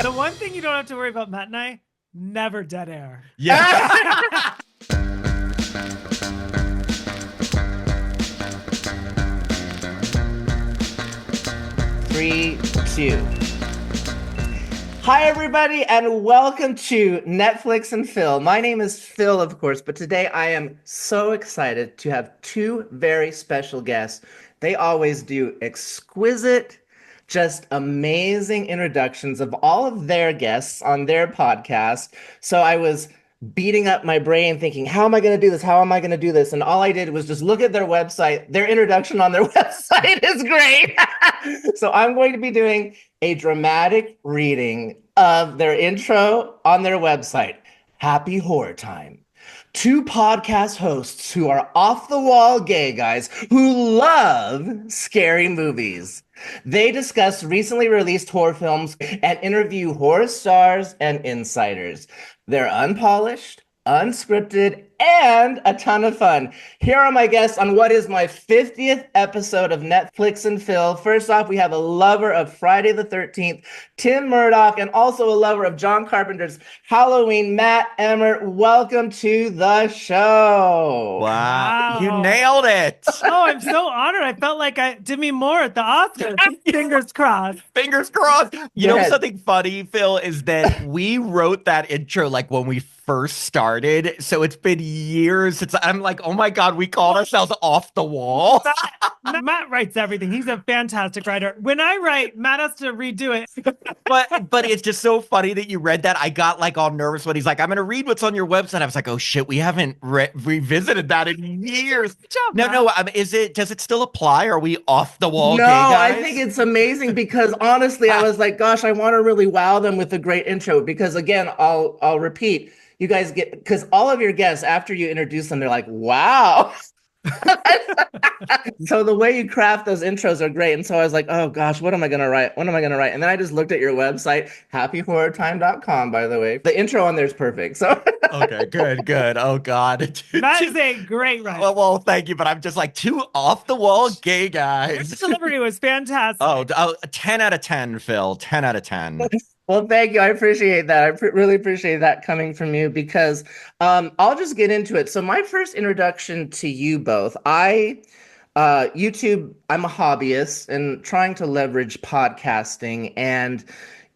The one thing you don't have to worry about, Matt and I, never dead air. Yeah. 3, 2. Hi, everybody, and welcome to Netflix and Phil. My name is Phil, of course, but today I am so excited to have two very special guests. They always do exquisite, just amazing introductions of all of their guests on their podcast. So I was beating up my brain thinking, how am I going to do this? How am I going to do this? And all I did was just look at their website. Their introduction on their website is great. So I'm going to be doing a dramatic reading of their intro on their website. Happy Horror Time. Two podcast hosts who are off the wall gay guys who love scary movies. They discuss recently released horror films and interview horror stars and insiders. They're unpolished, unscripted, and a ton of fun. Here are my guests on what is my 50th episode of Netflix and Phil. First off, we have a lover of Friday the 13th, Tim Murdock, and also a lover of John Carpenter's Halloween, Matt Emert. Welcome to the show. Wow. You nailed it. Oh, I'm so honored. I felt like I Demi Moore at the Oscars. Fingers crossed. Fingers crossed. You know Yes. something funny, Phil, is that we wrote that intro like when we first started. So it's been years since I'm like, oh my God, we called ourselves Off the Wall. Matt writes everything. He's a fantastic writer. When I write, Matt has to redo it. But it's just so funny that you read that. I got like all nervous when he's like, I'm going to read what's on your website. I was like, oh shit, we haven't revisited that in years. Good job, No, Matt. does it still apply? Are we off the wall No, gay guys? I think it's amazing because honestly, I was like, gosh, I want to really wow them with a great intro because again, I'll repeat, you guys get, because all of your guests, after you introduce them, they're like, wow. So the way you craft those intros are great. And so I was like, oh gosh, what am I going to write? What am I going to write? And then I just looked at your website, happyhorrortime.com, by the way. The intro on there is perfect. So Okay, good. Oh God. Matt is a great writer. Well, thank you, but I'm just like two off the wall gay Your guys. delivery was fantastic. Oh, 10 out of 10, Phil. 10 out of 10. Well, thank you. I appreciate that. I really appreciate that coming from you because I'll just get into it. So my first introduction to you both, YouTube, I'm a hobbyist and trying to leverage podcasting, and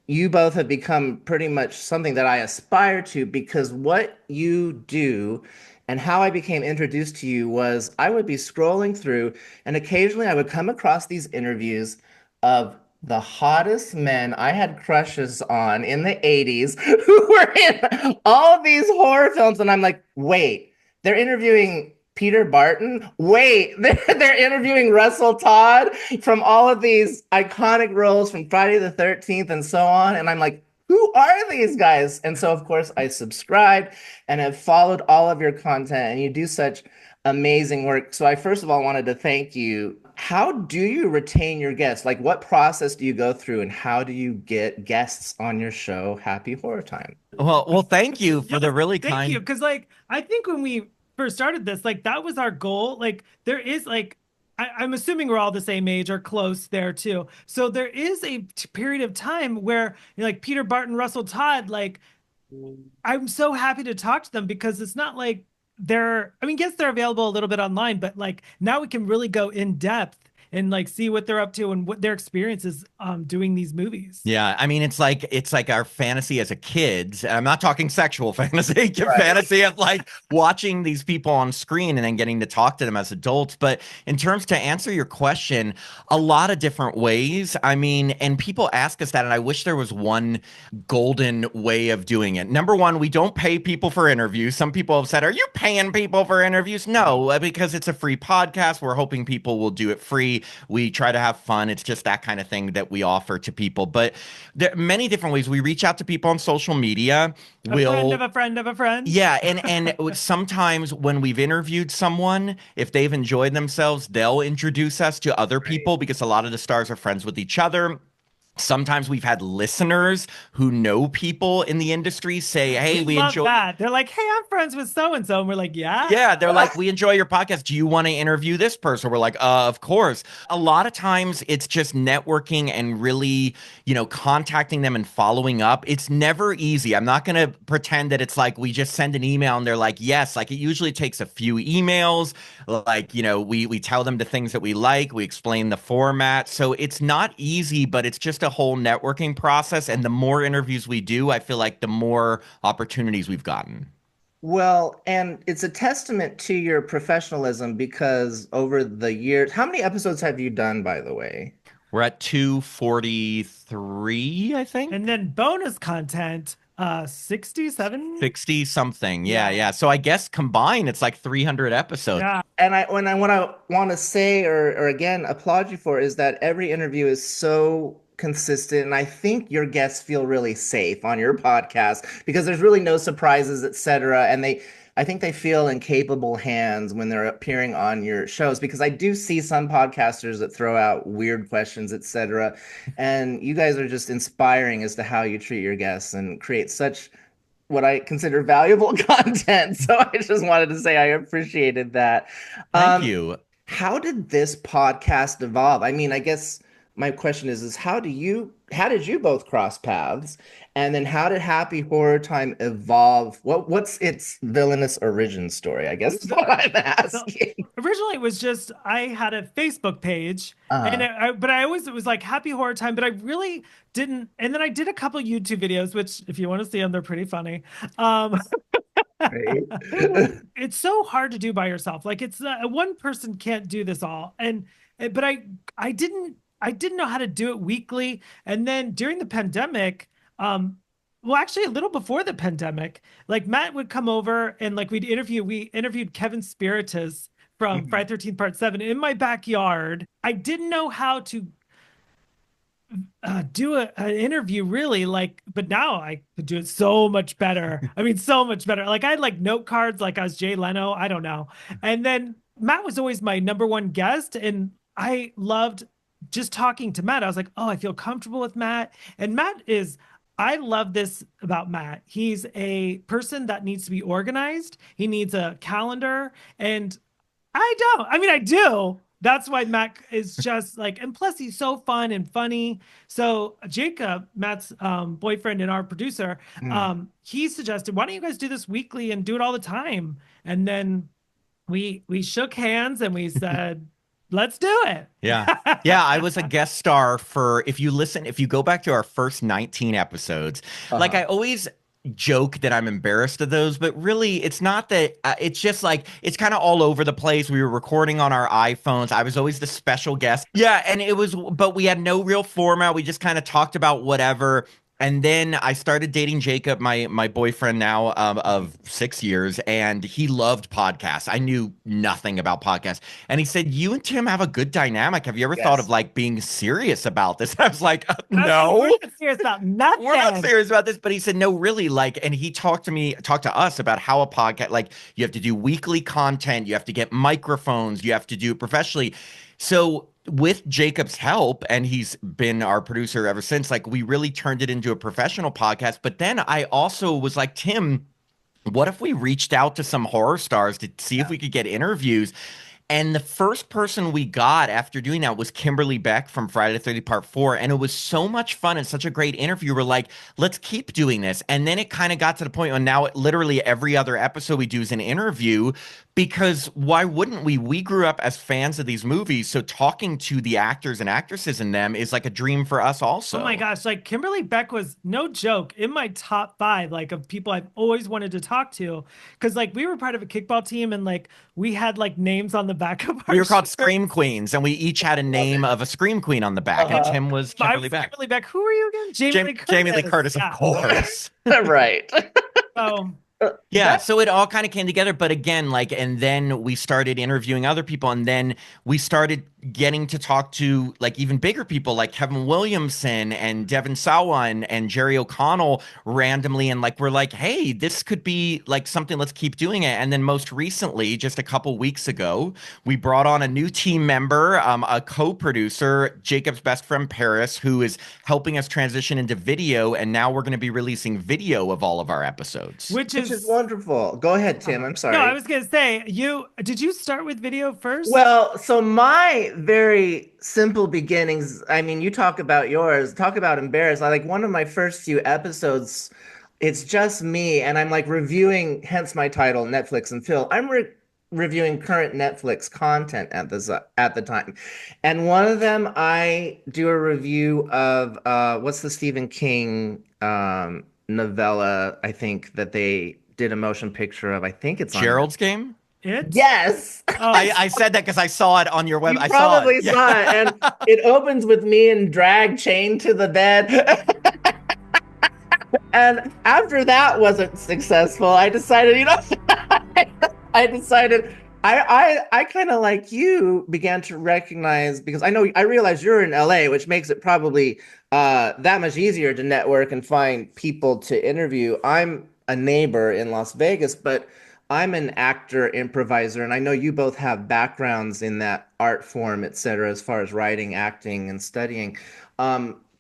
you both have become pretty much something that I aspire to because what you do and how I became introduced to you was I would be scrolling through and occasionally I would come across these interviews of the hottest men I had crushes on in the 80s who were in all of these horror films. And I'm like, wait, they're interviewing Peter Barton? Wait, they're interviewing Russell Todd from all of these iconic roles from Friday the 13th and so on. And I'm like, who are these guys? And so, of course, I subscribed and have followed all of your content, and you do such amazing work. So I first of all wanted to thank you. How do you retain your guests? Like, what process do you go through, and how do you get guests on your show, Happy Horror Time? Well, thank you for the really Thank kind. you. Because, like, I think when we first started this, like, that was our goal. Like, there is, like, I'm assuming we're all the same age or close there, too. So there is a period of time where, you know, like, Peter Barton, Russell Todd, like, I'm so happy to talk to them because it's not like I mean, yes, they're available a little bit online, but like now we can really go in depth and like see what they're up to and what their experience is doing these movies. Yeah, I mean, it's like our fantasy as a kid. I'm not talking sexual fantasy, fantasy of like watching these people on screen and then getting to talk to them as adults. But in terms to answer your question, a lot of different ways. I mean, and people ask us that, and I wish there was one golden way of doing it. Number one, we don't pay people for interviews. Some people have said, "Are you paying people for interviews?" No, because it's a free podcast. We're hoping people will do it free. We try to have fun. It's just that kind of thing that we offer to people. But there are many different ways. We reach out to people on social media. A friend of a friend of a friend. Yeah, and sometimes when we've interviewed someone, if they've enjoyed themselves, they'll introduce us to other people because a lot of the stars are friends with each other. Sometimes we've had listeners who know people in the industry say, "Hey, We we love enjoy." that. They're like, "Hey, I'm friends with so and so," and we're like, "Yeah." Yeah, they're like, "We enjoy your podcast. Do you want to interview this person?" We're like, of course." A lot of times it's just networking and really, contacting them and following up. It's never easy. I'm not going to pretend that it's like we just send an email and they're like, "Yes." Like, it usually takes a few emails. Like, we tell them the things that we like, we explain the format. So it's not easy, but it's just a whole networking process. And the more interviews we do, I feel like the more opportunities we've gotten. Well, and it's a testament to your professionalism because over the years, how many episodes have you done, by the way? We're at 243, I think. And then bonus content, 67. 60 something. Yeah, Yeah. yeah. So I guess combined it's like 300 episodes. Yeah. And what I want to say or again applaud you for is that every interview is so consistent, and I think your guests feel really safe on your podcast because there's really no surprises, etc. And I think they feel in capable hands when they're appearing on your shows because I do see some podcasters that throw out weird questions, etc. And you guys are just inspiring as to how you treat your guests and create such what I consider valuable content. So I just wanted to say I appreciated that. Thank Um, you. how did this podcast evolve? I mean, I guess my question is how did you both cross paths? And then how did Happy Horror Time evolve? What's its villainous origin story? I guess is what I'm So asking. originally it was just I had a Facebook page and Uh, but I always it was like Happy Horror Time, but I really didn't. And then I did a couple YouTube videos, which if you want to see them, they're pretty funny. Um, right. it's so hard to do by yourself. Like it's one person can't do this all. And but I didn't know how to do it weekly. And then during the pandemic, well, actually a little before the pandemic, like Matt would come over and like we interviewed Kevin Spiritus from Friday 13th Part 7 in my backyard. I didn't know how to do an interview really like, but now I could do it so much better. I mean, so much better. Like I had like note cards, like I was Jay Leno. I don't know. And then Matt was always my number one guest, and I loved just talking to Matt. I was like, oh, I feel comfortable with Matt. And Matt is. I love this about Matt. He's a person that needs to be organized. He needs a calendar, and I don't. I mean, I do. That's why Matt is just like, and plus he's so fun and funny. So Jacob, Matt's boyfriend and our producer, Mm. he suggested, why don't you guys do this weekly and do it all the time? And then we shook hands and we said, let's do it. Yeah. Yeah, I was a guest star for if you go back to our first 19 episodes, like I Uh-huh. always joke that I'm embarrassed of those, but really it's not that it's just like it's kind of all over the place. We were recording on our iPhones. I was always the special guest. Yeah, and but we had no real format. We just kind of talked about whatever. And then I started dating Jacob, my boyfriend now of 6 years, and he loved podcasts. I knew nothing about podcasts, and he said, "You and Tim have a good dynamic. Have you ever thought of Yes. like being serious about this?" I was like, We're "No, not serious about we're not nothing. serious about this." But he said, "No, really." Like, and he talked to us about how a podcast, like, you have to do weekly content, you have to get microphones, you have to do it professionally. So with Jacob's help, and he's been our producer ever since, like we really turned it into a professional podcast. But then I also was like, Tim, what if we reached out to some horror stars to see if Yeah. we could get interviews? And the first person we got after doing that was Kimberly Beck from Friday the 30th Part 4. And it was so much fun and such a great interview. We're like, let's keep doing this. And then it kind of got to the point where now literally every other episode we do is an interview because why wouldn't we? We grew up as fans of these movies. So talking to the actors and actresses in them is like a dream for us Oh my also. gosh, like Kimberly Beck was no joke in my top five, like of people I've always wanted to talk to. Cause like we were part of a kickball team and like we had like names on the back of We our were called shirt. Scream Queens, and we each had a Love name it. of a Scream Queen on the back. And Uh-huh. Tim was I Kimberly was Beck. Kimberly Beck. Who are you again? Jamie Lee Jamie Lee Curtis. Curtis, of Yeah. course. Right. So Yeah, That so it all kind of came together. But again, like, and then we started interviewing other people, and then we started getting to talk to like even bigger people like Kevin Williamson and Devin Sawa and Jerry O'Connell randomly, and like we're like, hey, this could be like something, let's keep doing it. And then most recently, just a couple weeks ago, we brought on a new team member, a co-producer, Jacob's best friend Paris, who is helping us transition into video, and now we're going to be releasing video of all of our episodes. which Which is is wonderful. Go ahead, Tim. I'm no, I sorry. was gonna say, did you start with video first? Well, so my very simple beginnings, I mean, you talk about yours, talk about embarrassed. I like one of my first few episodes, it's just me, and I'm like reviewing, hence my title, Netflix and Phil. I'm reviewing current Netflix content at the time. And one of them, I do a review of what's the Stephen King novella, I think that they did a motion picture of. I think it's on Gerald's Game? It? Yes. Oh, I said that because I saw it on your web. You I saw it. probably Yeah. saw it, and it opens with me in drag chained to the bed. And after that wasn't successful, I decided, I decided I kind of like you began to recognize because I realize you're in LA, which makes it probably that much easier to network and find people to interview. I'm a neighbor in Las Vegas, but I'm an actor, improviser, and I know you both have backgrounds in that art form, et cetera, as far as writing, acting, and studying.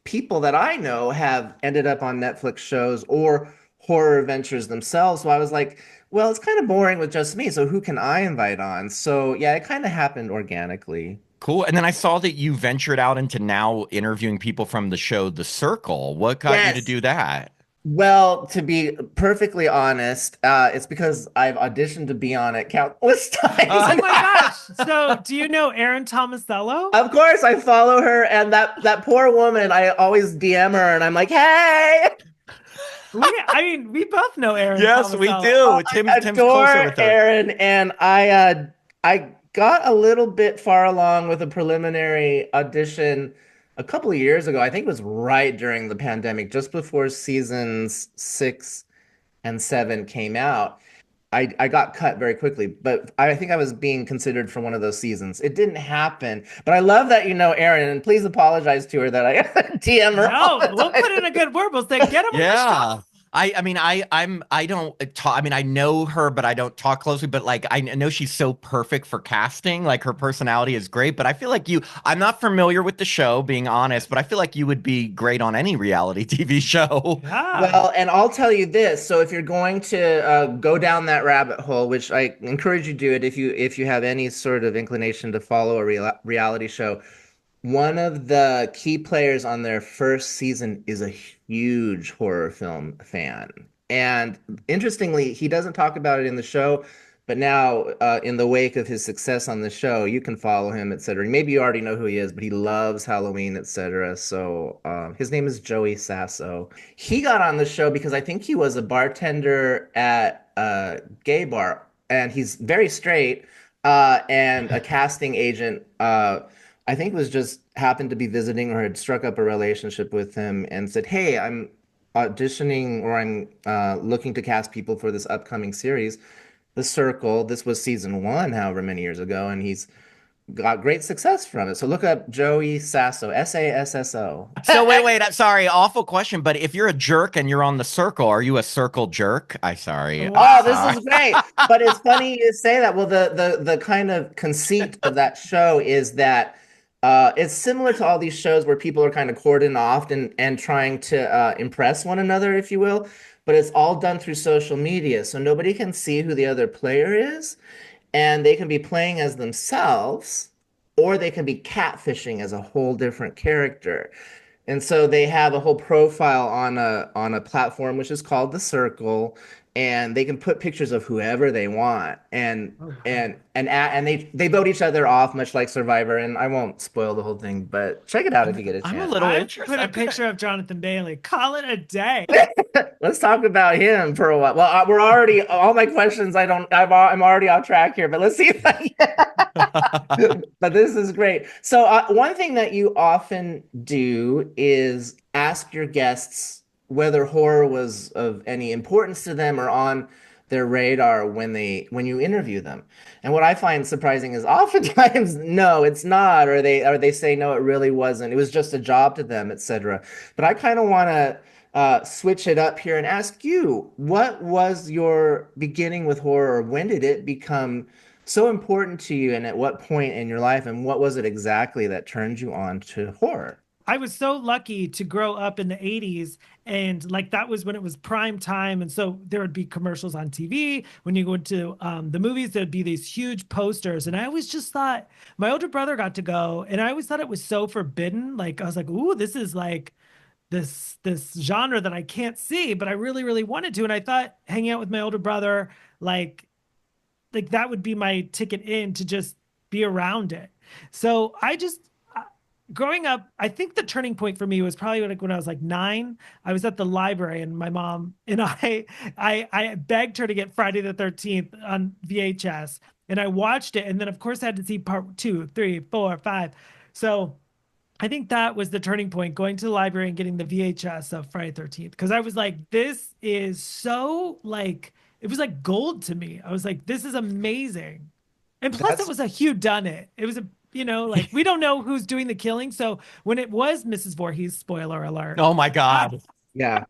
People that I know have ended up on Netflix shows or horror ventures themselves. So I was like, well, it's kind of boring with just me. So who can I invite on? So yeah, it kind of happened organically. Cool. And then I saw that you ventured out into now interviewing people from the show The Circle. What got you to Yes. do that? Well, to be perfectly honest, it's because I've auditioned to be on it countless oh times. my gosh. So, do you know Erin Tomasello? Of course, I follow her, and that poor woman, I always DM her, and I'm like, "Hey, I mean, we both know Erin Yes, we Tomasello. do. I Tim's closer adore with her. Erin." And I got a little bit far along with a preliminary audition a couple of years ago. I think it was right during the pandemic, just before seasons 6 and 7 came out. I got cut very quickly, but I think I was being considered for one of those seasons. It didn't happen, but I love that you know Erin, and please apologize to her that I DM her all No, the we'll time. put in a good word. We'll say, get him on the Yeah. show. I don't talk, I mean, I know her, but I don't talk closely, but like, I know she's so perfect for casting. Like her personality is great, but I feel like I'm not familiar with the show, being honest, but I feel like you would be great on any reality TV show. Yeah. Well, and I'll tell you this. So if you're going to go down that rabbit hole, which I encourage you to do it if you have any sort of inclination to follow a reality show, one of the key players on their first season is a huge horror film fan. And interestingly, he doesn't talk about it in the show, but now in the wake of his success on the show, you can follow him, etc. Maybe you already know who he is, but he loves Halloween, etc. So his name is Joey Sasso. He got on the show because I think he was a bartender at a gay bar, and he's very straight and a casting agent. I think was just happened to be visiting or had struck up a relationship with him and said, "Hey, I'm auditioning or I'm looking to cast people for this upcoming series, The Circle." This was season 1, however many years ago, and he's got great success from it. So look up Joey Sasso, Sasso. So wait, I'm sorry, awful question, but if you're a jerk and you're on The Circle, are you a circle jerk? I'm Oh, this Wow. sorry. is great. But it's funny you say that. Well, the kind of conceit of that show is that it's similar to all these shows where people are kind of cordoned off and trying to impress one another, if you will. But it's all done through social media, so nobody can see who the other player is, and they can be playing as themselves, or they can be catfishing as a whole different character. And so they have a whole profile on a platform which is called The Circle, and they can put pictures of whoever they want, Oh, wow. and they vote each other off, much like Survivor. And I won't spoil the whole thing, but check it out if you get a I'm a chance. little I interested. put a picture of Jonathan Bailey. Call it a day. Let's talk about him for a while. Well, we're already all my questions. I'm already off track here, but let's see if but this is great. So, one thing that you often do is ask your guests whether horror was of any importance to them or on their radar when you interview them. And what I find surprising is oftentimes no, it's not, or they say no, it really wasn't. It was just a job to them, etc. But I kind of want to switch it up here and ask you, what was your beginning with horror? When did it become so important to you, and at what point in your life, and what was it exactly that turned you on to horror? I was so lucky to grow up in the 80s, and like that was when it was prime time. And so there would be commercials on TV. When you go into the movies, there'd be these huge posters. And I always just thought my older brother got to go, and I always thought it was so forbidden. Like I was like, ooh, this is like this genre that I can't see, but I really, really wanted to. And I thought hanging out with my older brother, like like that would be my ticket in to just be around it. So I just growing up, I think the turning point for me was probably like when I was like 9. I was at the library and my mom and I begged her to get Friday the 13th on VHS, and I watched it, and then of course I had to see part 2, 3, 4, 5. So I think that was the turning point, going to the library and getting the VHS of Friday 13th, because I was like, this is so like it was like gold to me. I was like, this is amazing. And plus it That's was a who done it. It was a like we don't know who's doing the killing. So when it was Mrs. Voorhees, spoiler alert. Oh my God. yeah.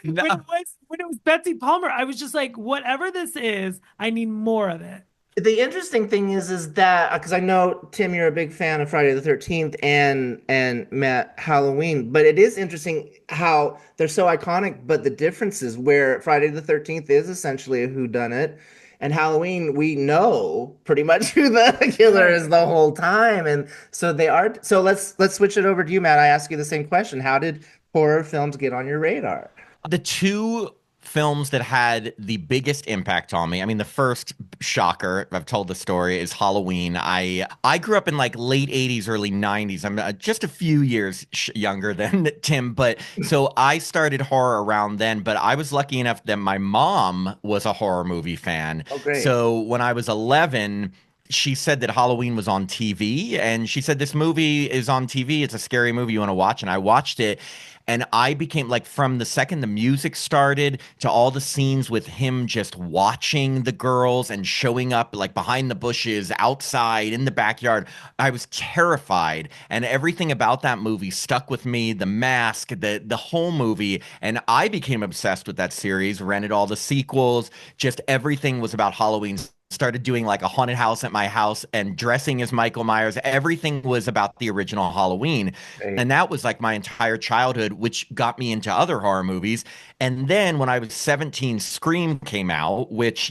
No. When it was Betsy Palmer, I was just like, whatever this is, I need more of it. The interesting thing is that because I know Tim, you're a big fan of Friday the 13th and Matt Halloween, but it is interesting how they're so iconic, but the differences where Friday the 13th is essentially a whodunit, and Halloween we know pretty much who the killer is the whole time, and so they are. So let's switch it over to you, Matt. I ask you the same question: how did horror films get on your radar? The two films that had the biggest impact on me. I mean, the first shocker, I've told the story, is Halloween. I grew up in like late 80s, early 90s. I'm just a few years younger than Tim, but so I started horror around then, but I was lucky enough that my mom was a horror movie fan. Oh, great. So when I was 11, she said that Halloween was on TV, and she said, this movie is on TV. It's a scary movie you want to watch. And I watched it, and I became like, from the second the music started to all the scenes with him just watching the girls and showing up like behind the bushes, outside, in the backyard, I was terrified. And everything about that movie stuck with me, the mask, the whole movie. And I became obsessed with that series, rented all the sequels, just everything was about Halloween. Started doing like a haunted house at my house and dressing as Michael Myers. Everything was about the original Halloween. Great. And that was like my entire childhood, which got me into other horror movies. And then when I was 17, Scream came out, which,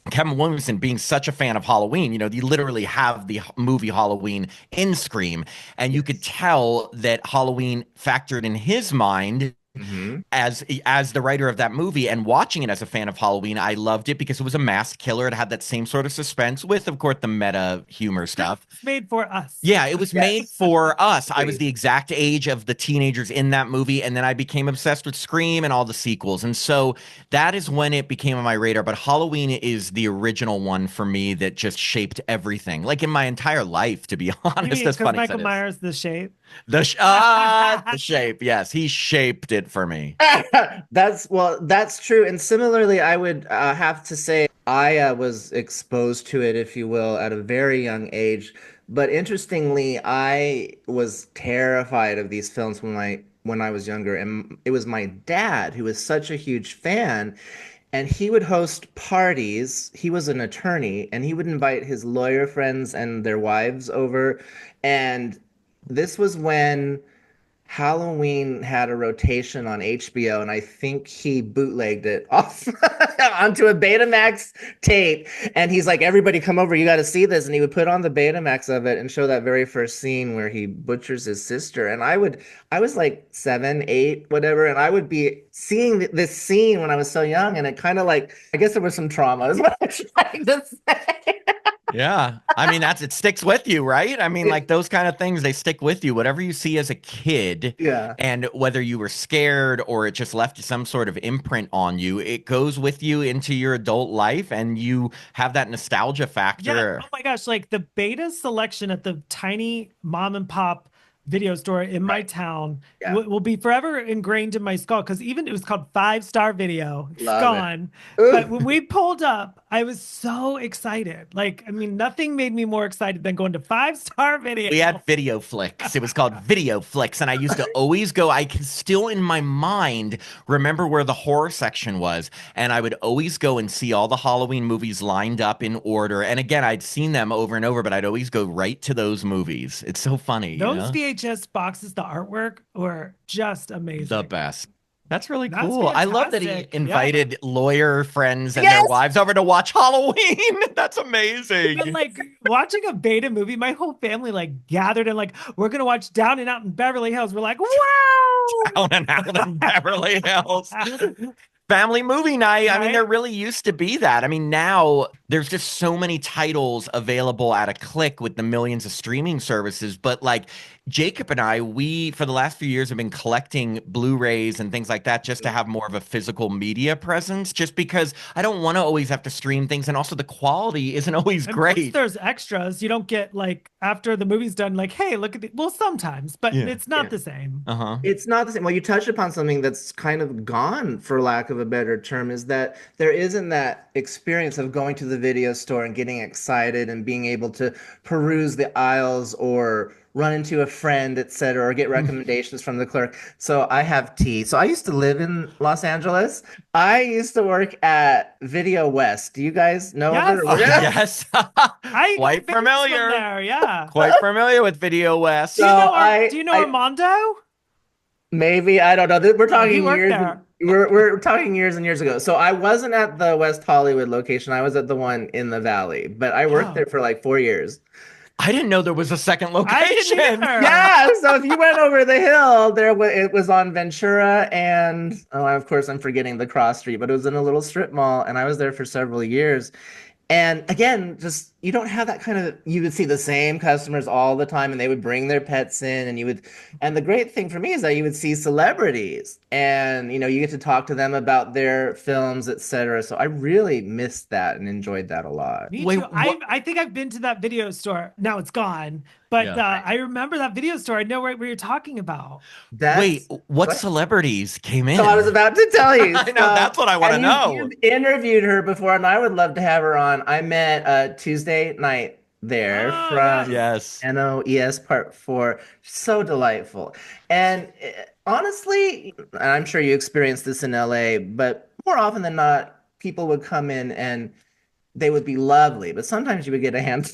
Kevin Williamson being such a fan of Halloween, you literally have the movie Halloween in Scream. And you could tell that Halloween factored in his mind Hmm. as the writer of that movie. And watching it as a fan of Halloween, I loved it because it was a masked killer. It had that same sort of suspense with, of course, the meta humor stuff. It's made for us. Yeah, it was made Yes. for us. I was the exact age of the teenagers in that movie, and then I became obsessed with Scream and all the sequels. And so that is when it became on my radar. But Halloween is the original one for me that just shaped everything, like in my entire life, to be You honest. mean As because funny as Michael it is. Myers, the shape? The shape. Yes, he shaped it for me. That's true. And similarly, I would have to say I was exposed to it, if you will, at a very young age. But interestingly, I was terrified of these films when I was younger, and it was my dad who was such a huge fan, and he would host parties. He was an attorney, and he would invite his lawyer friends and their wives over, and this was when Halloween had a rotation on HBO, and I think he bootlegged it off onto a Betamax tape. And he's like, "Everybody, come over! You got to see this." And he would put on the Betamax of it and show that very first scene where he butchers his sister. And I was like 7, 8, whatever, and I would be seeing this scene when I was so young, and it kind of like, I guess there was some trauma, is what I'm trying to say. Yeah. I mean, it sticks with you, right? I mean, like those kind of things, they stick with you. Whatever you see as a kid, Yeah. and whether you were scared or it just left some sort of imprint on you, it goes with you into your adult life, and you have that nostalgia Yeah. factor. Oh my gosh. Like the beta selection at the tiny mom and pop video store in my Right. town Yeah. will be forever ingrained in my skull because even it was called Five Star Video. It's Love it. gone. But when Ooh. we pulled up, I was so excited. Like, I mean, nothing made me more excited than going to Five Star Video. We had Video Flicks. It was called Video Flicks. And I used to always go, I can still in my mind remember where the horror section was. And I would always go and see all the Halloween movies lined up in order. And again, I'd seen them over and over, but I'd always go right to those movies. It's so funny, you Those know? VHS boxes, the artwork were just The amazing. best. That's really That's cool. I love that he fantastic. Yeah. invited lawyer friends and their Yes. wives over to watch Halloween. That's But amazing. like watching a beta movie, my whole family like gathered and like we're gonna watch Down and Out in Beverly Hills. We're like, wow. Down and out in Beverly Hills. Family movie night. I mean, Right? there really used to be that. I mean, now there's just so many titles available at a click with the millions of streaming services. But like Jacob and I, we for the last few years have been collecting Blu-rays and things like that just to have more of a physical media presence, just because I don't want to always have to stream things. And also the quality isn't always And plus great. there's extras. You don't get like after the movie's done, like, hey, look at the well, sometimes, but Yeah. it's not Yeah. the same. Uh-huh. It's not the same. Well, you touched upon something that's kind of gone, for lack of a better term, is that there isn't that experience of going to the video store and getting excited and being able to peruse the aisles or run into a friend, etc., or get recommendations from the clerk. So I have tea. So I used to live in Los Angeles. I used to work at Video West. Do you guys know of it? Yes. Yes. I Quite know fans from familiar. there, yeah. Quite familiar with Video West. Do you know I- do you know I- Armando? Maybe, I don't know. We're he talking worked years. there. We're talking years and years ago. So I wasn't at the West Hollywood location. I was at the one in the Valley, but I worked Oh. there for like 4 years. I didn't know there was a second I didn't location. either. Yeah. So if you went over the hill, it was on Ventura and of course I'm forgetting the cross street, but it was in a little strip mall, and I was there for several years. And again, just you don't have that kind of, you would see the same customers all the time and they would bring their pets in and the great thing for me is that you would see celebrities and you get to talk to them about their films, etc. So I really missed that and enjoyed that a lot. Me Wait, too. what- I think I've been to that video store. Now it's gone, but Yeah. I remember that video store. I know right where you're talking about. Wait, what what? celebrities came in? So I was about to tell you. I know, that's what I wanna and know. You've interviewed her before, and I would love to have her on. I met Tuesday night there Oh, from Yes. NOES Part 4. So delightful. And honestly, and I'm sure you experienced this in LA, but more often than not, people would come in and they would be lovely, but sometimes you would get a hand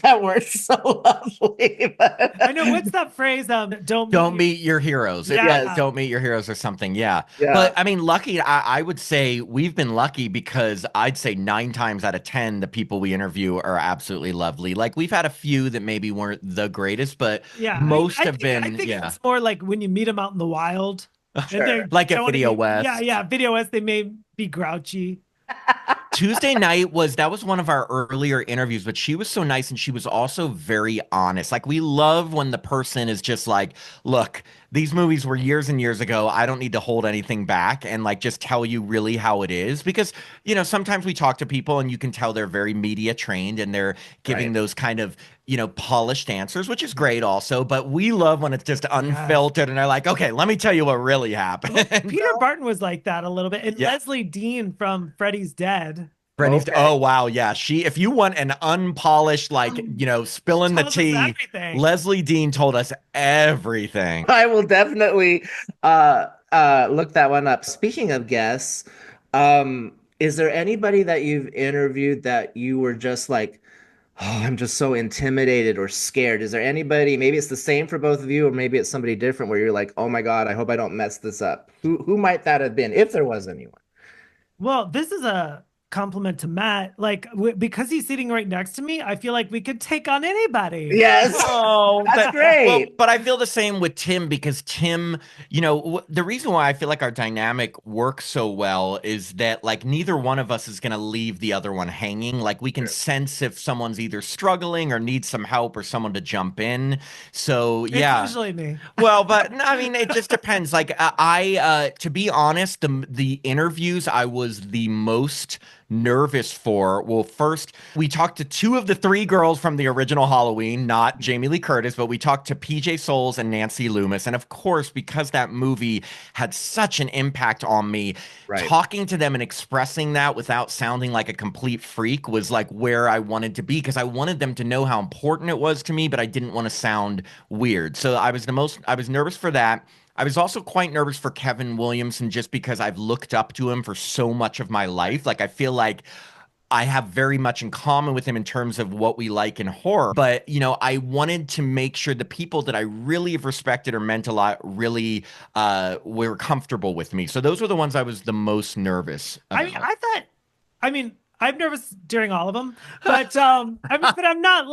that weren't so lovely. I know what's that phrase? Don't Meet your heroes. Yeah. Don't meet your heroes or something. Yeah. Yeah. But I mean, lucky, I would say we've been lucky because I'd say 9 times out of 10, the people we interview are absolutely lovely. Like we've had a few that maybe weren't the greatest, but Yeah, most have I been, think yeah. it's more like when you meet them out in the wild. and Sure. they Like at don't wanna Video be- West. Yeah, Video West. They may be grouchy. Tuesday night that was one of our earlier interviews, but she was so nice and she was also very honest. Like we love when the person is just like, look, these movies were years and years ago. I don't need to hold anything back and like just tell you really how it is because sometimes we talk to people and you can tell they're very media trained and they're giving Right. those kind of polished answers, which is great also, but we love when it's just unfiltered and they're like, okay, let me tell you what really happened. Peter Barton was like that a little bit, and Yeah. Leslie Dean from Freddy's Dead. Brenny's, Okay. oh wow, yeah. If you want an unpolished, like spilling the Tells us tea, everything. Leslie Dean told us everything. I will definitely look that one up. Speaking of guests, is there anybody that you've interviewed that you were just like, oh, I'm just so intimidated or scared? Is there anybody, maybe it's the same for both of you, or maybe it's somebody different where you're like, oh my God, I hope I don't mess this up? Who might that have been, if there was anyone? Well, this is a compliment to Matt. Like because he's sitting right next to me, I feel like we could take on anybody. Yes. Oh, That's great. Well, but I feel the same with Tim because Tim, the reason why I feel like our dynamic works so well is that like neither one of us is going to leave the other one hanging. Like we can sense if someone's either struggling or needs some help or someone to jump in. So It's yeah. usually me. Well, but no, I mean, it just depends. Like I to be honest, the interviews I was the most nervous for. Well, first, we talked to two of the three girls from the original Halloween, not Jamie Lee Curtis, but we talked to PJ Soles and Nancy Loomis. And of course, because that movie had such an impact on me, Right. talking to them and expressing that without sounding like a complete freak was like where I wanted to be, because I wanted them to know how important it was to me, but I didn't want to sound weird. So I was nervous for that. I was also quite nervous for Kevin Williamson just because I've looked up to him for so much of my life. Like I feel like I have very much in common with him in terms of what we like in horror. But, I wanted to make sure the people that I really have respected or meant a lot really were comfortable with me. So those were the ones I was the most nervous about. I mean, I'm nervous during all of them, but but I'm not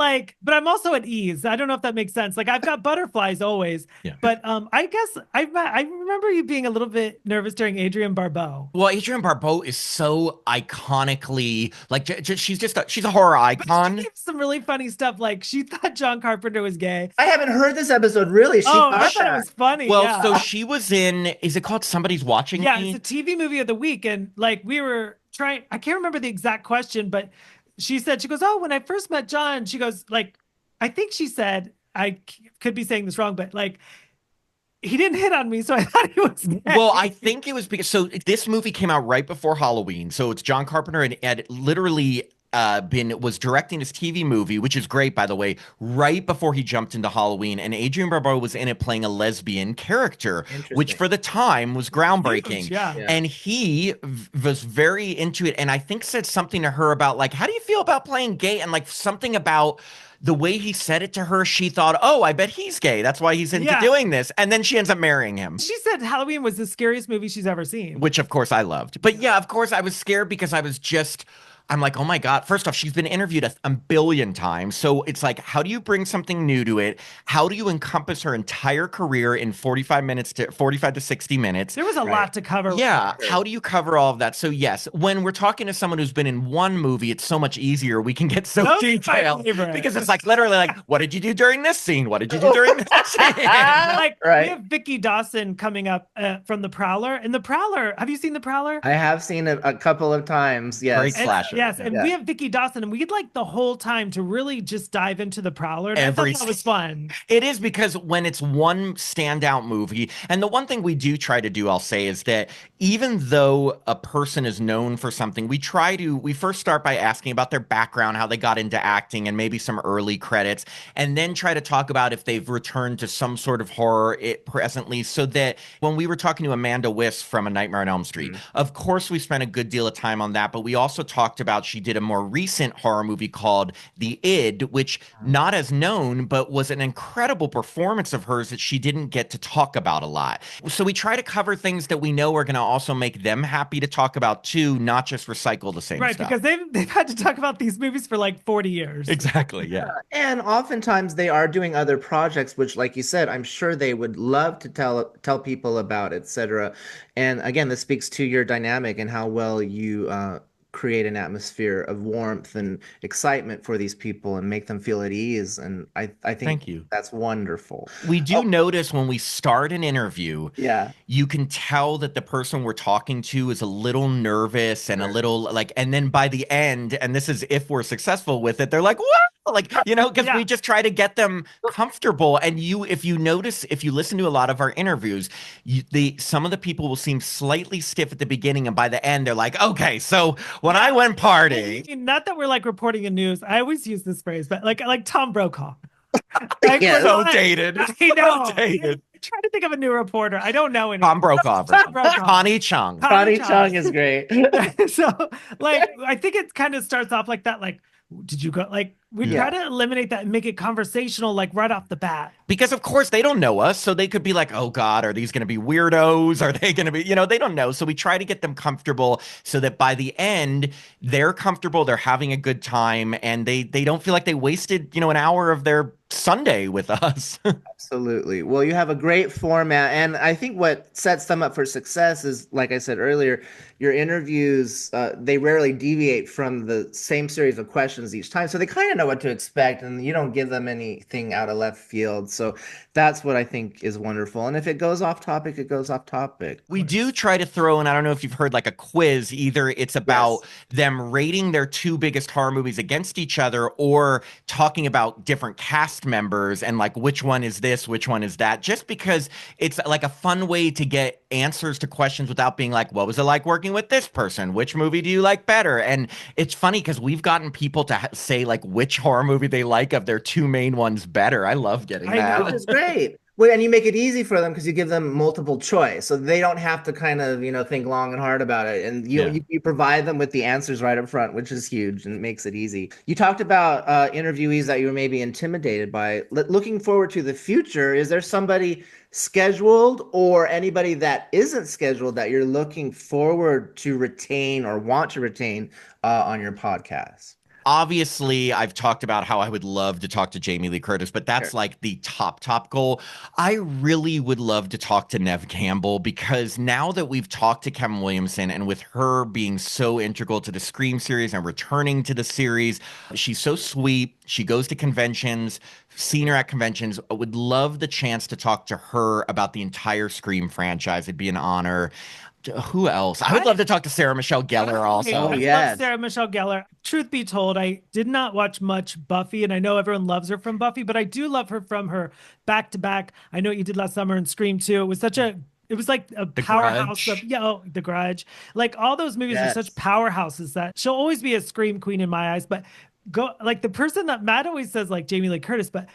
but I'm also at ease. I don't know if that makes sense. Like I've got butterflies always, Yeah. but I guess I remember you being a little bit nervous during Adrienne Barbeau. Well, Adrienne Barbeau is so iconically she's a horror icon. She gave some really funny stuff. Like she thought John Carpenter was gay. I haven't heard this episode, really. I thought it was funny. Well, yeah. so she was in, is it called Somebody's Watching Yeah, Me? it's a TV movie of the week, and like we were trying. I can't remember the exact question, but she goes, "Oh, when I first met John," she goes, like, I think she said, could be saying this wrong, but like, he didn't hit on me, so I thought he was gay. Well, I think it was because this movie came out right before Halloween, so it's John Carpenter and had literally was directing this TV movie, which is great, by the way, right before he jumped into Halloween, and Adrienne Barbeau was in it playing a lesbian character, which for the time was groundbreaking. Huge, yeah. And he was very into it, and I think said something to her about like, how do you feel about playing gay? And like something about the way he said it to her, she thought, oh, I bet he's gay. That's why he's into doing this. And then she ends up marrying him. She said Halloween was the scariest movie she's ever seen. Which, of course, I loved. But yeah, of course, I was scared because I'm like, oh my God. First off, she's been interviewed a billion times. So it's like, how do you bring something new to it? How do you encompass her entire career in 45 to 60 minutes? There was a lot to cover. Yeah. How do you cover all of that? So yes, when we're talking to someone who's been in one movie, it's so much easier. We can get so detailed because it's like literally like, what did you do during this scene? What did you do during this scene? We have Vicky Dawson coming up from The Prowler. And The Prowler, have you seen The Prowler? I have seen it a couple of times. Yes. Great slasher. Yes, and we have Vicky Dawson, and we'd like the whole time to really just dive into The Prowler. And I thought that was fun. It is, because when it's one standout movie, and the one thing we do try to do, I'll say, is that even though a person is known for something, we first start by asking about their background, how they got into acting, and maybe some early credits, and then try to talk about if they've returned to some sort of horror presently, so that when we were talking to Amanda Wyss from A Nightmare on Elm Street, of course we spent a good deal of time on that, but we also talked about she did a more recent horror movie called The Id, which not as known, but was an incredible performance of hers that she didn't get to talk about a lot. So we try to cover things that we know are going to also make them happy to talk about too, not just recycle the same stuff. Because they've had to talk about these movies for like 40 years. Exactly, yeah. And oftentimes they are doing other projects, which, like you said, I'm sure they would love to tell people about, etc. And again, this speaks to your dynamic and how well you create an atmosphere of warmth and excitement for these people and make them feel at ease. And I think Thank you. That's wonderful. We do notice when we start an interview, you can tell that the person we're talking to is a little nervous and a little like, and then by the end, and this is if we're successful with it, they're like, what? Like, because we just try to get them comfortable. And if you listen to a lot of our interviews, some of the people will seem slightly stiff at the beginning, and by the end, they're like, okay, so when I went partying. Not that we're like reporting in news. I always use this phrase, but like Tom Brokaw. So dated. I know. So dated. I'm trying to think of a new reporter. I don't know anyone. Tom Brokaw. Connie Chung. Connie Chung is great. So, like, I think it kind of starts off like that. Like, did you go? Like, we try to eliminate that and make it conversational, like right off the bat. Because of course they don't know us, so they could be like, "Oh God, are these going to be weirdos? Are they going to be?" They don't know. So we try to get them comfortable, so that by the end they're comfortable, they're having a good time, and they don't feel like they wasted an hour of their Sunday with us. Absolutely. Well, you have a great format, and I think what sets them up for success is, like I said earlier, your interviews, they rarely deviate from the same series of questions each time. So they kind of of know what to expect, and you don't give them anything out of left field. So that's what I think is wonderful. And if it goes off topic, it goes off topic. We do try to throw in, I don't know if you've heard like a quiz, either it's about Yes. them rating their two biggest horror movies against each other or talking about different cast members and like which one is this, which one is that, just because it's like a fun way to get answers to questions without being like, what was it like working with this person? Which movie do you like better? And it's funny because we've gotten people to say like which horror movie they like of their two main ones better. I love getting I that. know. Which is great. Well, and you make it easy for them because you give them multiple choice, so they don't have to kind of, think long and hard about it. And you Yeah. you, you provide them with the answers right up front, which is huge and it makes it easy. You talked about interviewees that you were maybe intimidated by. Looking forward to the future, is there somebody scheduled or anybody that isn't scheduled that you're looking forward to retain or want to retain on your podcast? Obviously, I've talked about how I would love to talk to Jamie Lee Curtis, but that's Sure. like the top goal. I really would love to talk to Nev Campbell because now that we've talked to Kevin Williamson and with her being so integral to the Scream series and returning to the series, she's so sweet. She goes to conventions, seen her at conventions. I would love the chance to talk to her about the entire Scream franchise. It'd be an honor. Who else? I would love to talk to Sarah Michelle Gellar Oh, I also. yes. love Sarah Michelle Gellar. Truth be told, I did not watch much Buffy, and I know everyone loves her from Buffy, but I do love her from her back to back. I know what you did last summer in Scream 2. It was like a The powerhouse of, Grudge. The Grudge. Like all those movies are such Yes. powerhouses that she'll always be a Scream queen in my eyes. But go like the person that Matt always says like Jamie Lee Curtis, but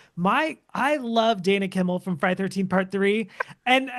I love Dana Kimmel from Friday 13 Part 3. And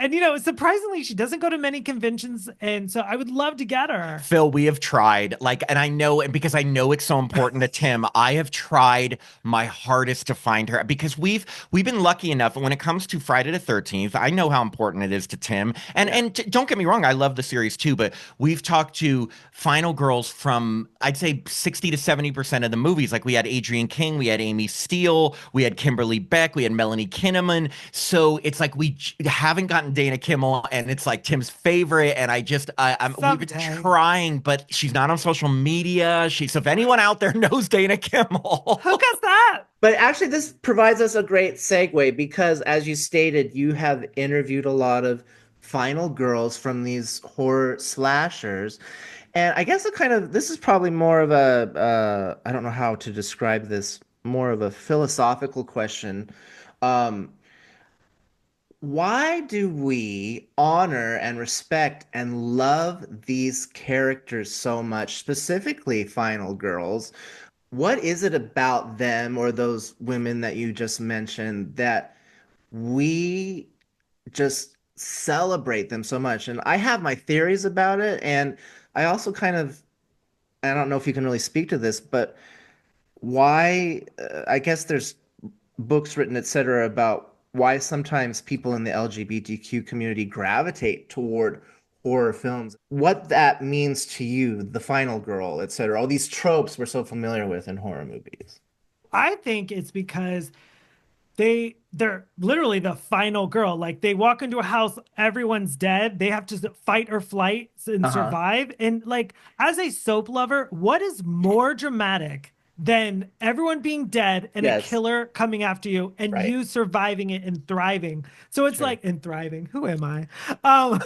surprisingly she doesn't go to many conventions, and so I would love to get her. Phil, we have tried, like, and I know, and because I know it's so important to Tim, I have tried my hardest to find her because we've been lucky enough when it comes to Friday the 13th. I know how important it is to Tim, and don't get me wrong, I love the series too, but we've talked to final girls from I'd say 60 to 70% of the movies. Like we had Adrienne King, we had Amy Steele, we had Kimberly Beck, we had Melanie Kinnaman. So it's like we haven't gotten Dana Kimmel, and it's like Tim's favorite. And we've been Someday. trying, but she's not on social media. So if anyone out there knows Dana Kimmel, Who gets that? But actually, this provides us a great segue because, as you stated, you have interviewed a lot of final girls from these horror slashers. And I guess this is probably more of I don't know how to describe this, more of a philosophical question. Um, why do we honor and respect and love these characters so much, specifically final girls? What is it about them or those women that you just mentioned that we just celebrate them so much? And I have my theories about it. And I also I don't know if you can really speak to this, but why, I guess there's books written, etc., about why sometimes people in the LGBTQ community gravitate toward horror films. What that means to you, the final girl, etc., all these tropes we're so familiar with in horror movies. I think it's because they're literally the final girl. Like they walk into a house, everyone's dead. They have to fight or flight and Uh-huh. survive. And like as a soap lover, what is more dramatic than everyone being dead and a Yes, killer coming after you and right. you surviving it and thriving? So it's True. like and thriving. Who am I? Um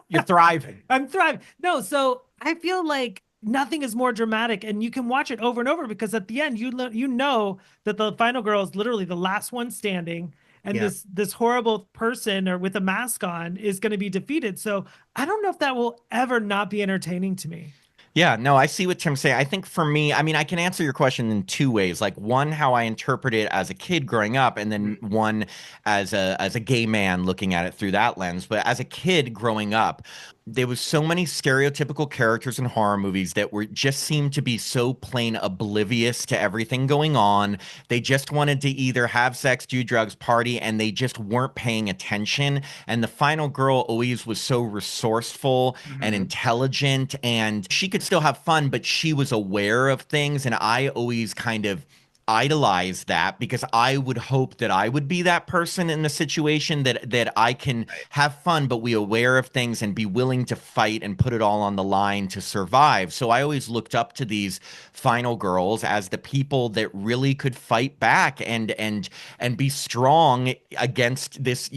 you're thriving. I'm thriving. No, so I feel like nothing is more dramatic, and you can watch it over and over because at the end you know that the final girl is literally the last one standing, and Yeah. this horrible person or with a mask on is going to be defeated. So I don't know if that will ever not be entertaining to me. Yeah, no, I see what Tim's saying. I think for me, I mean, I can answer your question in two ways. Like one, how I interpret it as a kid growing up, and then one as a gay man looking at it through that lens. But as a kid growing up, there was so many stereotypical characters in horror movies that were just seemed to be so plain oblivious to everything going on. They just wanted to either have sex, do drugs, party, and they just weren't paying attention. And the final girl always was so resourceful and Mhm. intelligent, and she could still have fun, but she was aware of things. And I always kind of idolize that because I would hope that I would be that person in the situation that I can Right. have fun but be aware of things and be willing to fight and put it all on the line to survive. So I always looked up to these final girls as the people that really could fight back and be strong against this,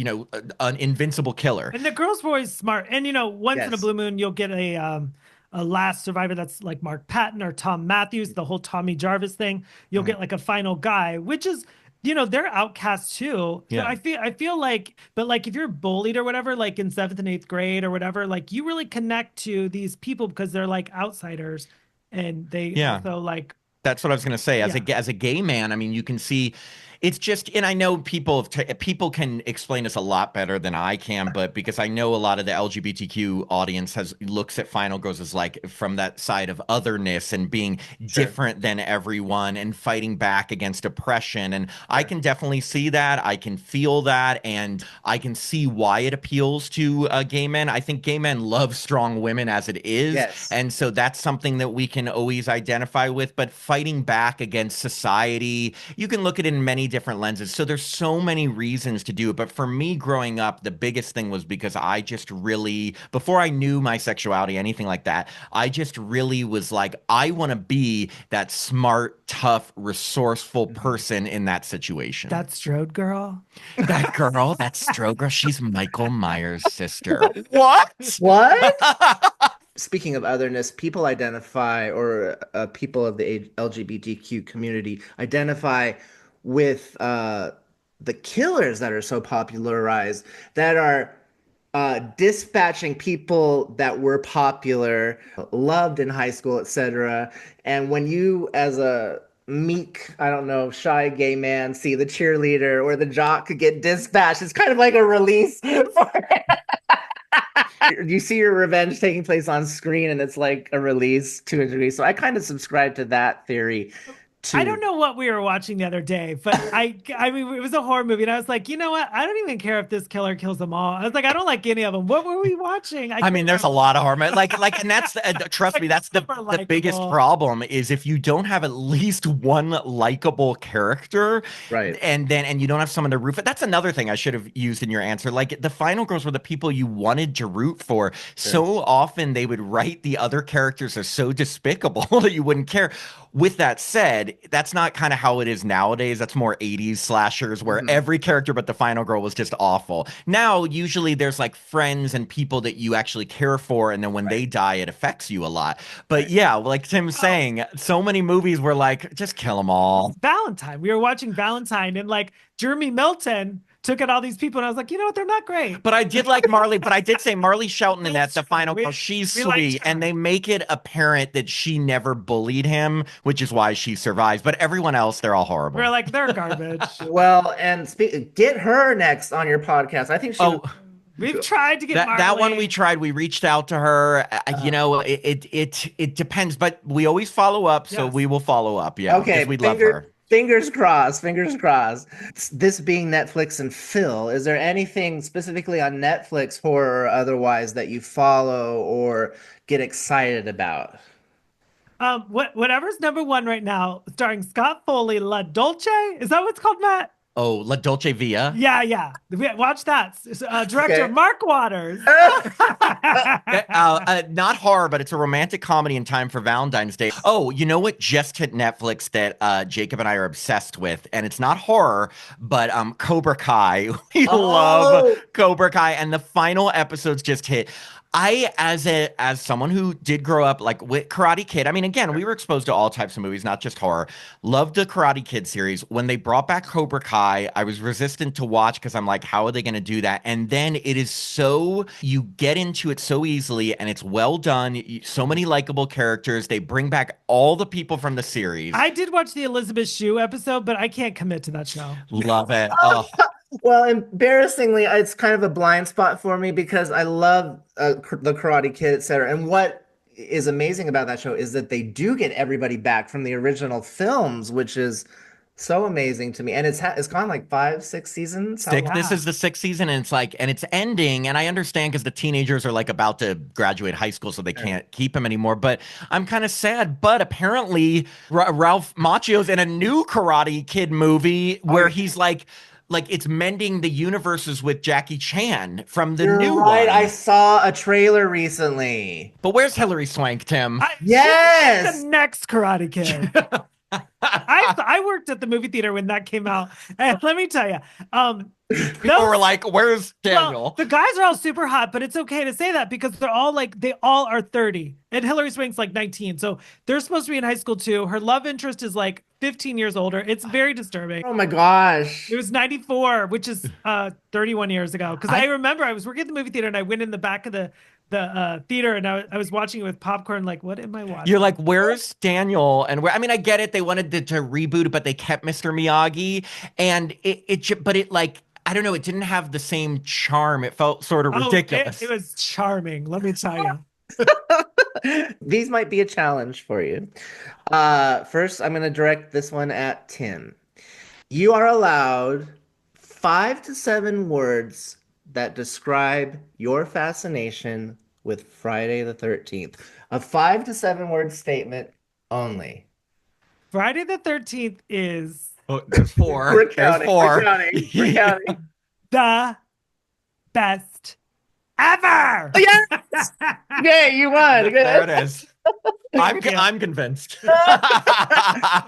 an invincible killer. And the girls were always smart. And once in a Yes. blue moon, you'll get a last survivor that's like Mark Patton or Tom Matthews, the whole Tommy Jarvis thing. You'll Mhm. get like a final guy, which is, they're outcasts too. So Yeah. I feel like, but like if you're bullied or whatever, like in seventh and eighth grade or whatever, like you really connect to these people because they're like outsiders, and they Yeah. also like, That's what I was going to say. As yeah. a gay man, I mean, you can see it's just, and I know people can explain this a lot better than I can, but because I know a lot of the LGBTQ audience looks at Final Girls as like from that side of otherness and being Sure. different than everyone and fighting back against oppression. And I Sure. can definitely see that. I can feel that, and I can see why it appeals to gay men. I think gay men love strong women as it is, Yes. and so that's something that we can always identify with. But fighting back against society, you can look at it in many different lenses. So there's so many reasons to do it. But for me growing up, the biggest thing was because I just really, before I knew my sexuality, anything like that, I just really was like, I want to be that smart, tough, resourceful Mhm. person in that situation. That Strode girl. That girl, that Stroger, she's Michael Myers' sister. What? What? Speaking of otherness, people identify, or people of the LGBTQ community identify with the killers that are so popularized, that are dispatching people that were popular, loved in high school, etc. And when you, as a meek, I don't know, shy gay man, see the cheerleader or the jock get dispatched, it's kind of like a release for you see your revenge taking place on screen, and it's like a release to a degree. So I kind of subscribe to that theory I don't too. know what we were watching the other day, but I mean it was a horror movie and I was like, you know what? I don't even care if this killer kills them all. I was like, I don't like any of them. What were we watching? I I can't mean, there's a remember. lot of harm. And that's trust Like me, that's super the biggest likable. problem is if you don't have at least one likable character, Right. and you don't have someone to root for. That's another thing I should have used in your answer. Like the final girls were the people you wanted to root for. Sure. So often they would write the other characters are so despicable that you wouldn't care. With that said, that's not kind of how it is nowadays. That's more 80s slashers where Mhm. every character but the final girl was just awful. Now, usually there's like friends and people that you actually care for, and then when Right. they die, it affects you a lot. But Right. yeah, like Tim's Oh, saying, so many movies were like, just kill them all. Valentine. We were watching Valentine and like Jeremy Milton took out all these people and I was like, you know what? They're not great. But I did like Marley, but I did say Marley Shelton in that That's the true. final girl, We she's we liked sweet, and her. they make it apparent that she never bullied him, which is why she survives. But everyone else, they're all We are horrible. like, they're garbage. Well, and get her next on your podcast. I think she would. Oh, We've tried to get that one we Marley. tried. We reached out to her. Uh, It depends, but we always follow up, so Yes. we will follow up. Yeah, because okay, we love her. fingers crossed, fingers crossed. This being Netflix and Phil, is there anything specifically on Netflix, horror or otherwise, that you follow or get excited about? Whatever's number one right now, starring Scott Foley, La Dolce. Is that what's called, Matt? Oh, La Dolce Via. Yeah, yeah. Watch that. Director Okay. Mark Waters. Not horror, but it's a romantic comedy in time for Valentine's Day. Oh, you know what just hit Netflix that Jacob and I are obsessed with, and it's not horror, but Cobra Kai. We love Oh, Cobra Kai, and the final episodes just hit. As someone who did grow up like with Karate Kid, I mean, again, we were exposed to all types of movies, not just horror. Loved the Karate Kid series. When they brought back Cobra Kai, I was resistant to watch because I'm like, how are they going to do that? And then it is so, you get into it so easily and it's well done. So many likable characters. They bring back all the people from the series. I did watch the Elizabeth Shue episode, but I can't commit to that show. Love it. Oh, well, embarrassingly, it's kind of a blind spot for me because I love the Karate Kid, etc. And what is amazing about that show is that they do get everybody back from the original films, which is so amazing to me. And it's gone like 5, 6 seasons. How long? This is the sixth season, and it's ending. And I understand because the teenagers are like about to graduate high school, so they can't keep him anymore. But I'm kind of sad. But apparently, Ralph Macchio's in a new Karate Kid movie where he's like it's mending the universes with Jackie Chan from the new right. one. I saw a trailer recently. But where's Hilary Swank, Tim? Yes, the next Karate Kid. I worked at the movie theater when that came out, and let me tell you, people were like, "Where's Daniel?" Well, the guys are all super hot, but it's okay to say that because they all are 30, and Hilary Swank's like 19, so they're supposed to be in high school too. Her love interest is like 15 years older. It's very disturbing. oh my gosh. It was 94, which is 31 years ago. Because I remember I was working at the movie theater and I went in the back of the theater and I was watching it with popcorn. Like, what am I watching? You're like, where's Daniel? And I mean, I get it. They wanted to reboot it, but they kept Mr. Miyagi, and but it like. I don't know. It didn't have the same charm. It felt sort of ridiculous. It was charming. Let me tell you. These might be a challenge for you. First, I'm going to direct this one at Tim. You are allowed 5 to 7 words that describe your fascination with Friday the 13th. A 5 to 7 word statement only. Friday the 13th is There's 4. We're counting. There's 4. We're counting. We're counting. the best ever. Yes! Okay, you won. Good. There it is. I'm convinced. All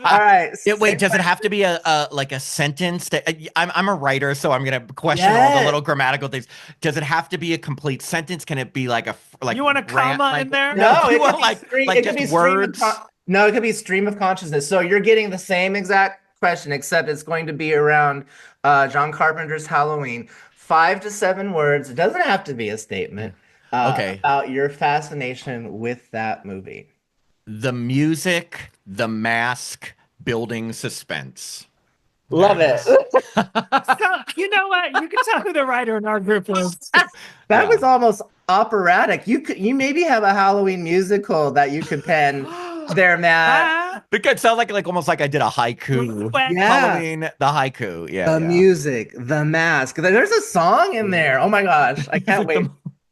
right. Wait, does it have to be a like a sentence? I'm a writer, so I'm gonna question all the little grammatical things. Does it have to be a complete sentence? Can it be like you want a comma in there? No, you it want could just be words. No, it could be stream of consciousness. So you're getting the same exact question, except it's going to be around John Carpenter's Halloween. 5 to 7 words. It doesn't have to be a statement. About your fascination with that movie. The music, the mask, building suspense. Love it. So, you know what? You can tell who the writer in our group is. That was almost operatic. You maybe have a Halloween musical that you could pen there, Matt. It sounds like almost like I did a haiku. Yeah. Halloween, the haiku. Yeah. The music, the mask. There's a song in there. Oh my gosh. I can't wait.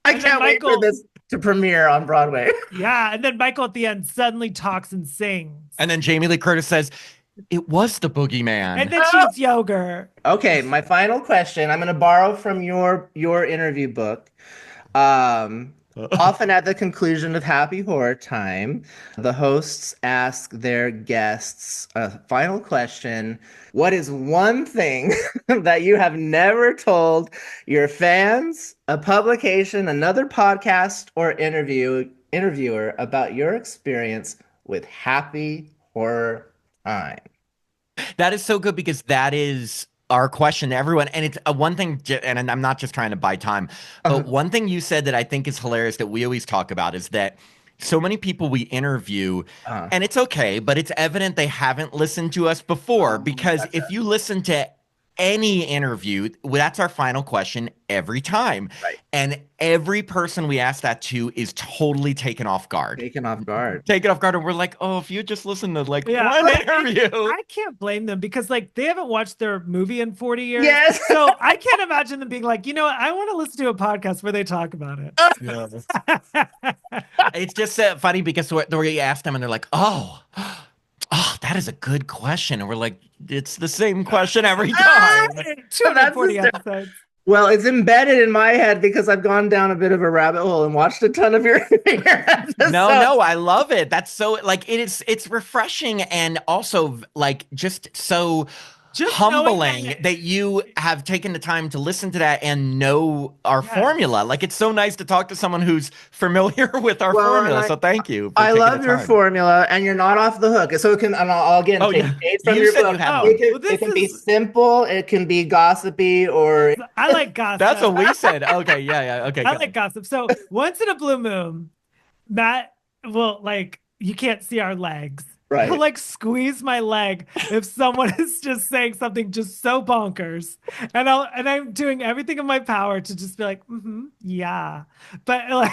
I can't wait for this to premiere on Broadway. Yeah, and then Michael at the end suddenly talks and sings. And then Jamie Lee Curtis says, "It was the boogeyman." And then she eats yogurt. Okay, my final question. I'm going to borrow from your interview book. Often at the conclusion of Happy Horror Time, the hosts ask their guests a final question. What is one thing that you have never told your fans, a publication, another podcast, or interviewer about your experience with Happy Horror Time? That is so good because that is our question to everyone. And it's one thing, and I'm not just trying to buy time, but one thing you said that I think is hilarious that we always talk about is that so many people we interview, and it's okay, but it's evident they haven't listened to us before, because if you listen to any interview, that's our final question every time. Right. And every person we ask that to is totally taken off guard. Taken off guard. And we're like, oh, if you just listen to one interview. I can't blame them because they haven't watched their movie in 40 years. Yes. So I can't imagine them being like, you know what? I want to listen to a podcast where they talk about it. It's just funny because we ask them and they're like, oh, that is a good question. And we're like, it's the same question every time. 240 episodes. Well, it's embedded in my head because I've gone down a bit of a rabbit hole and watched a ton of your episodes. No, I love it. That's so it's refreshing and also just so humbling that you have taken the time to listen to that and know our formula. It's so nice to talk to someone who's familiar with our formula. So thank you. I love your formula, and you're not off the hook. So it can, and I'll again take dates from your book. It can be simple, it can be gossipy, or I like gossip. That's what we said. Okay, yeah, okay. I like gossip. So once in a blue moon, Matt will you can't see our legs. Right. like squeeze my leg if someone is just saying something just so bonkers, and I'm doing everything in my power to just be like, yeah, but like,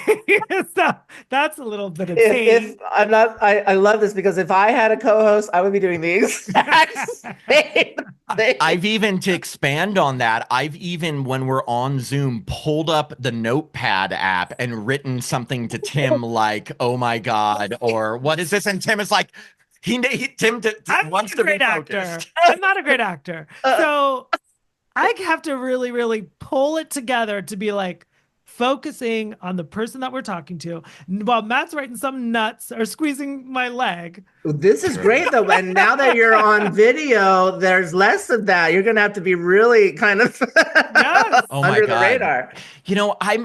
so that's a little bit of If pain. I'm not, I love this because if I had a co-host, I would be doing the exact same thing. I've even to expand on that, I've even when we're on Zoom pulled up the Notepad app and written something to Tim like, "Oh my God," or "What is this?" And Tim is like, Tim I'm not wants a to be great actor. focused. I'm not a great actor, Uh, so I have to really, really pull it together to be like focusing on the person that we're talking to while Matt's writing some nuts or squeezing my leg. this is True. great though, and now that you're on video, there's less of that. You're gonna have to be really kind of Yes. Oh my under the God. radar. You know, I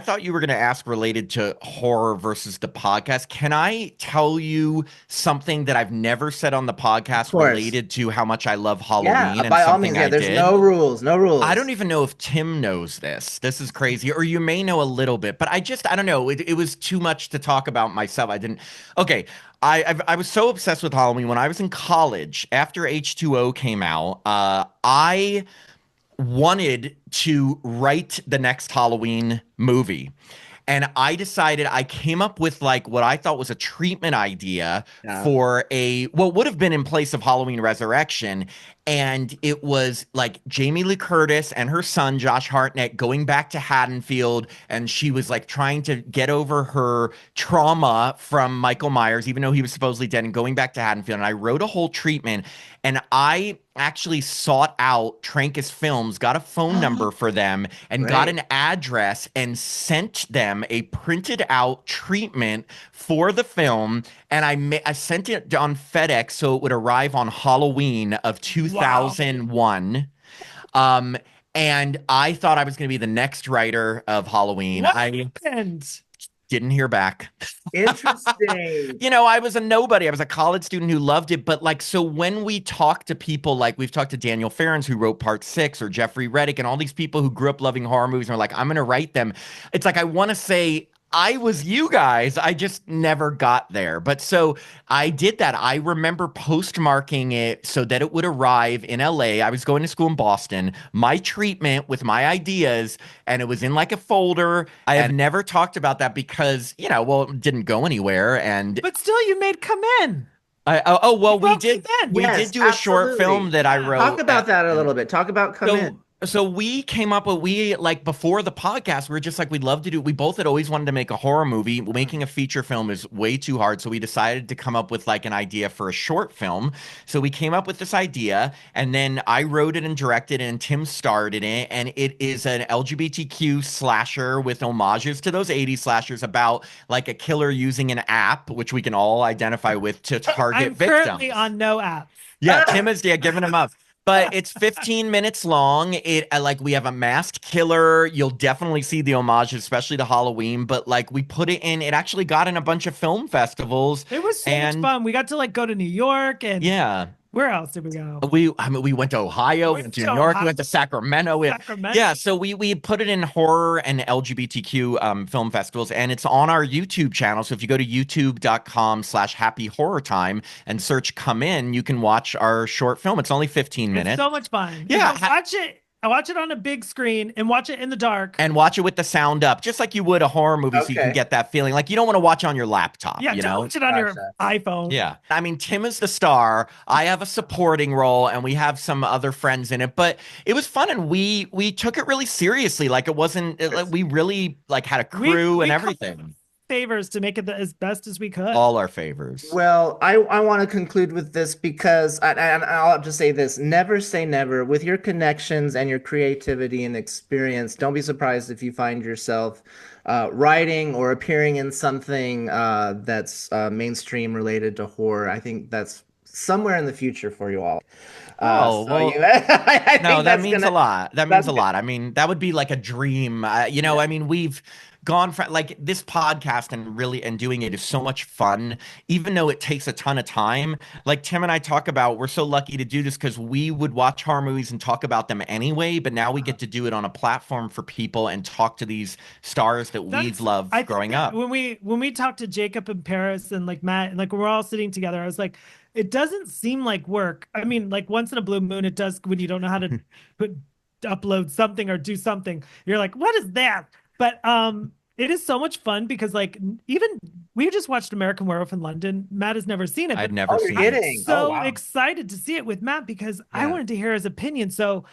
thought you were going to ask related to horror versus the podcast. Can I tell you something that I've never said on the Of podcast course. related to how much I love Yeah, Halloween and by all means, something yeah, I there's no did? rules, no I rules. don't even know if Tim knows this. This is crazy, or you may know a little bit, but I don't know. It was too much to talk about myself. I didn't. Okay, I was so obsessed with Halloween when I was in college. After H2O came out, I wanted to write the next Halloween movie. And I decided I came up with like what I thought was a treatment idea Yeah. for a what would have been in place of Halloween Resurrection. And it was like Jamie Lee Curtis and her son, Josh Hartnett, going back to Haddonfield. And she was like trying to get over her trauma from Michael Myers, even though he was supposedly dead, and going back to Haddonfield. And I wrote a whole treatment. And I actually sought out Trancas Films, got a phone number for them, and got Great. an address and sent them a printed out treatment for the film. And I sent it on FedEx so it would arrive on Halloween of Wow. 2001. Um, and I thought I was going to be the next writer of Halloween. What I happened? didn't hear back. Interesting. You know, I was a nobody. I was a college student who loved it. But like, so when we talk to people, like we've talked to Daniel Farrens, who wrote Part Six, or Jeffrey Reddick, and all these people who grew up loving horror movies and are like, I'm going to write them. It's like, I want to say, I was you guys. I just never got there. But so I did that. I remember postmarking it so that it would arrive in LA. I was going to school in Boston. My treatment with my ideas, and it was in like a folder. I have never talked about that because, you know, well, it didn't go anywhere. And But still, you made come in. well, You wrote Come In. we Yes, did do a short film absolutely. that I Yeah. Talk wrote. about that a little bit. Talk about Come So In. so we came up with we like before the podcast, we were just like we'd love to do. We both had always wanted to make a horror movie. Making a feature film is way too hard, so we decided to come up with like an idea for a short film. So we came up with this idea, and then I wrote it and directed it, and Tim starred in it. And it is an LGBTQ slasher with homages to those 80s slashers about like a killer using an app, which we can all identify with to target I'm victims. currently on no app. Yeah, Tim is giving him up. But it's 15 minutes long. It like we have a masked killer. You'll definitely see the homages, especially to Halloween. But like we put it in, it actually got in a bunch of film festivals. It was so much And fun. We got to like go to New York, and yeah, where else did we go? we went to Ohio, we went to New York, we went to Sacramento. Sacramento. Yeah, so we put it in horror and LGBTQ film festivals, and it's on our YouTube channel. So if you go to youtube.com/happy horror time and search Come In, you can watch our short film. It's only 15 It's minutes. so much fun. Yeah, If I watch it on a big screen and watch it in the dark. and watch it with the sound up, just like you would a horror movie, so you can Okay. get that feeling. Like you don't want to watch on your laptop, Yeah, you don't know? watch it on your Gotcha. iPhone. Yeah. I mean, Tim is the star. I have a supporting role, and we have some other friends in it. But it was fun, and we took it really seriously. Like it wasn't. Like, we really like had a crew We and call everything. favors to make it as best as we could. All our favors. Well, I want to conclude with this because, and I'll just say this, never say never. With your connections and your creativity and experience, don't be surprised if you find yourself writing or appearing in something that's mainstream related to horror. I think that's somewhere in the future for you all. Oh, well, I no, think that that's means gonna, a lot. That means that's a lot. I mean, that would be like a dream. You know, I mean, we've gone from like this podcast and doing it is so much fun, even though it takes a ton of time. Like Tim and I talk about, we're so lucky to do this because we would watch horror movies and talk about them anyway, but now we get to do it on a platform for people and talk to these stars that we've loved I growing think up. when we talked to Jacob and Paris and like Matt, and like we're all sitting together, I was like, it doesn't seem like work. I mean, like once in a blue moon, it does when you don't know how to upload something or do something. You're like, what is that? But it is so much fun because like even we just watched American Werewolf in London. Matt has never seen it. I'd But never you're seen kidding. it. so wow. excited to see it with Matt because I Yeah. wanted to hear his opinion. So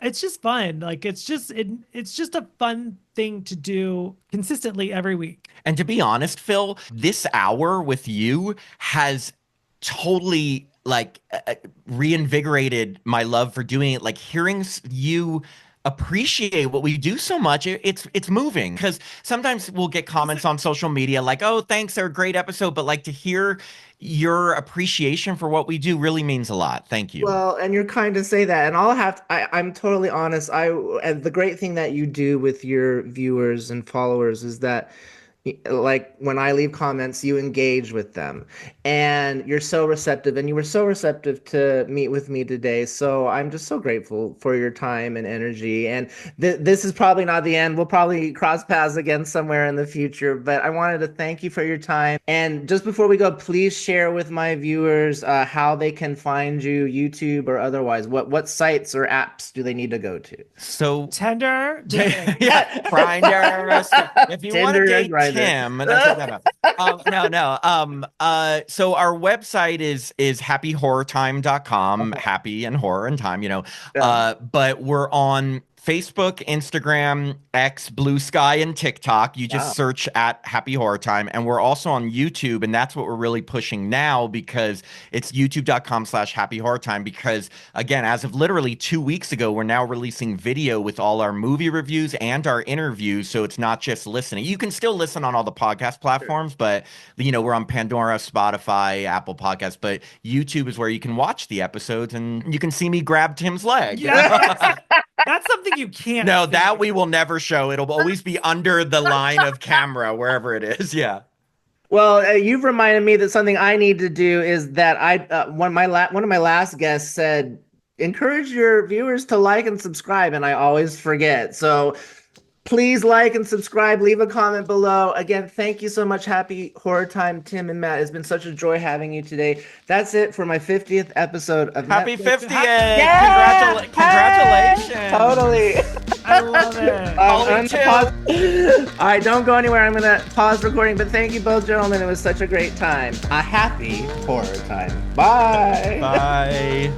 it's just fun. Like it's just a fun thing to do consistently every week. And to be honest, Phil, this hour with you has totally like reinvigorated my love for doing it. Like hearing you appreciate what we do so much, it's moving because sometimes we'll get comments on social media like, oh, thanks, they're a great episode, but like to hear your appreciation for what we do really means a lot. Thank you. Well, and you're kind to say that, and I'm totally honest. And the great thing that you do with your viewers and followers is that, like when I leave comments, you engage with them, and you're so receptive, and you were so receptive to meet with me today. So I'm just so grateful for your time and energy. And this is probably not the end. We'll probably cross paths again somewhere in the future. But I wanted to thank you for your time. And just before we go, please share with my viewers how they can find you, YouTube or otherwise. What sites or apps do they need to go to? So Tender. yeah, Grindr. If you want to Tinder and date Grindr. Tim, so our website is happyhorrortime.com, happy and horror and time, Yeah. but we're on Facebook, Instagram, X, Blue Sky, and TikTok. You just Wow. search at Happy Horror Time. And we're also on YouTube, and that's what we're really pushing now because it's youtube.com/Happy Horror Time. Because again, as of literally 2 weeks ago, we're now releasing video with all our movie reviews and our interviews. So it's not just listening. You can still listen on all the podcast platforms, but we're on Pandora, Spotify, Apple Podcasts, but YouTube is where you can watch the episodes and you can see me grab Tim's leg. Yeah. That's something you can't No, see. that we will never show. It'll always be under the line of camera, wherever it is. Yeah. Well, you've reminded me that something I need to do is that one of my last guests said, encourage your viewers to like and subscribe, and I always forget. So please like and subscribe, leave a comment below. Again, thank you so much. Happy Horror Time, Tim and Matt. It's been such a joy having you today. That's it for my 50th episode of Happy Netflix. 50th! Yeah! Congratulations! Totally. I love it. Only two. All right, don't go anywhere. I'm going to pause recording, but thank you both, gentlemen. It was such a great time. A happy horror time. Bye. Bye.